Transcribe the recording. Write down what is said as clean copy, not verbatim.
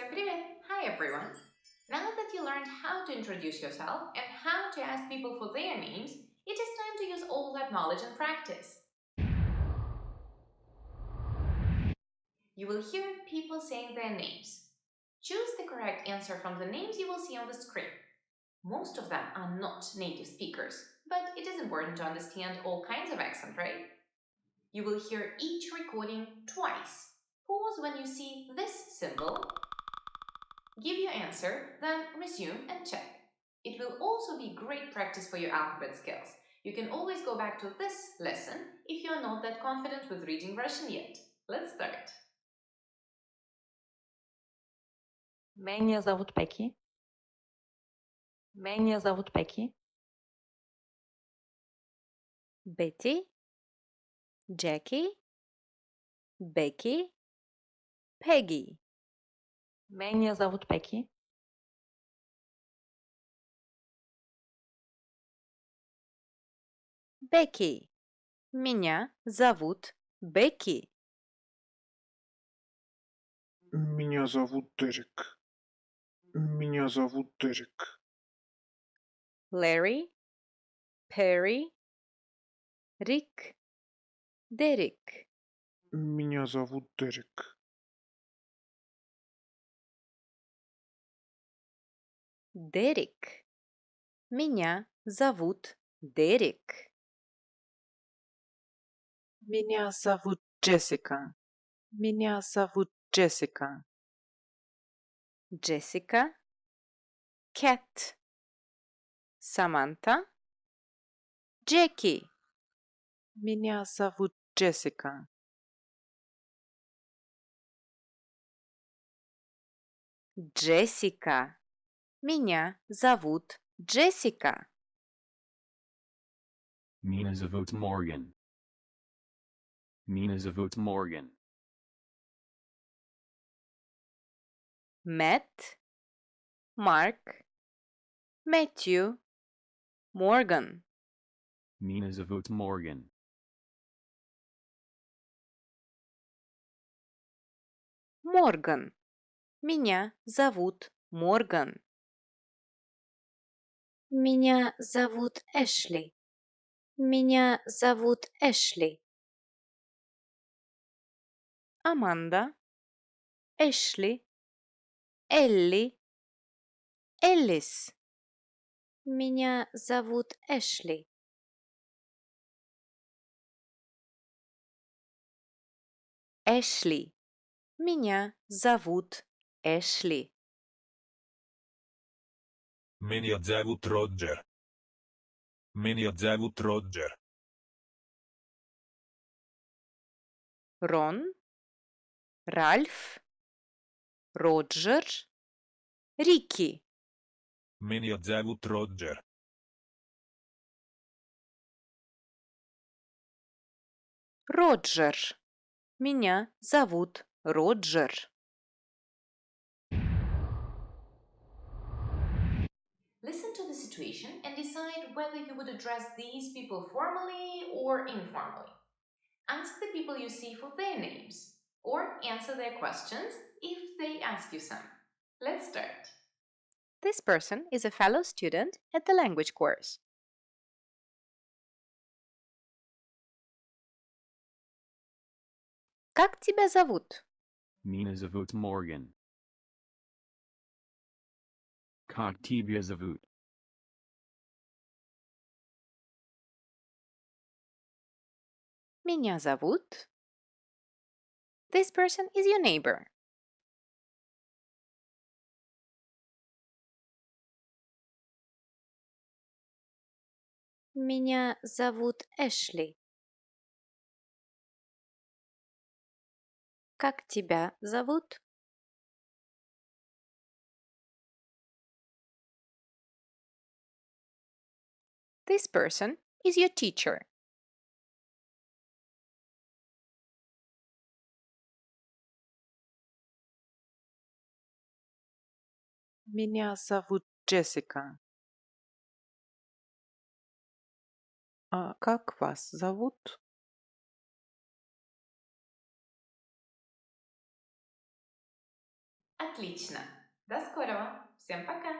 Всем привет! Hi everyone! Now that you learned how to introduce yourself and how to ask people for their names, it is time to use all that knowledge in practice. You will hear people saying their names. Choose the correct answer from the names you will see on the screen. Most of them are not native speakers, but it is important to understand all kinds of accent, right? You will hear each recording twice. Pause when you see this symbol. Give your answer, then resume and check. It will also be great practice for your alphabet skills. You can always go back to this lesson if you are not that confident with reading Russian yet. Let's start. Меня зовут Пеки. Меня зовут Пеки. Бетти. Джеки. Бекки. Пегги. Меня зовут Пеки. Бекки. Меня зовут Бекки. Меня зовут Дерек. Меня зовут Дерек. Larry. Перри. Рик. Дерек. Меня зовут Дерек. Дерек. Меня зовут Дерек. Меня зовут Джессика. Меня зовут Джессика. Джессика. Кэт. Саманта. Джеки. Меня зовут Джессика. Джессика. Меня зовут Джессика. Меня зовут Морган. Меня зовут Морган. Мэтт. Марк. Мэтью. Морган. Меня зовут Морган. Морган. Меня зовут Морган. Меня зовут Эшли. Меня зовут Эшли. Аманда. Эшли. Элли. Эллис. Меня зовут Эшли. Эшли. Меня зовут Эшли. Меня зовут Роджер. Меня зовут Роджер. Рон. Ральф. Роджер. Рики. Меня зовут Роджер. Роджер. Меня зовут Роджер. Listen to the situation and decide whether you would address these people formally or informally. Ask the people you see for their names, or answer their questions if they ask you some. Let's start. This person is a fellow student at the language course. Как тебя зовут? Меня зовут Морган. Как тебя зовут? Меня зовут. This person is your neighbor. Меня зовут Эшли. Как тебя зовут? This person is your teacher. Меня зовут Джессика. А как вас зовут? Отлично! До скорого! Всем пока!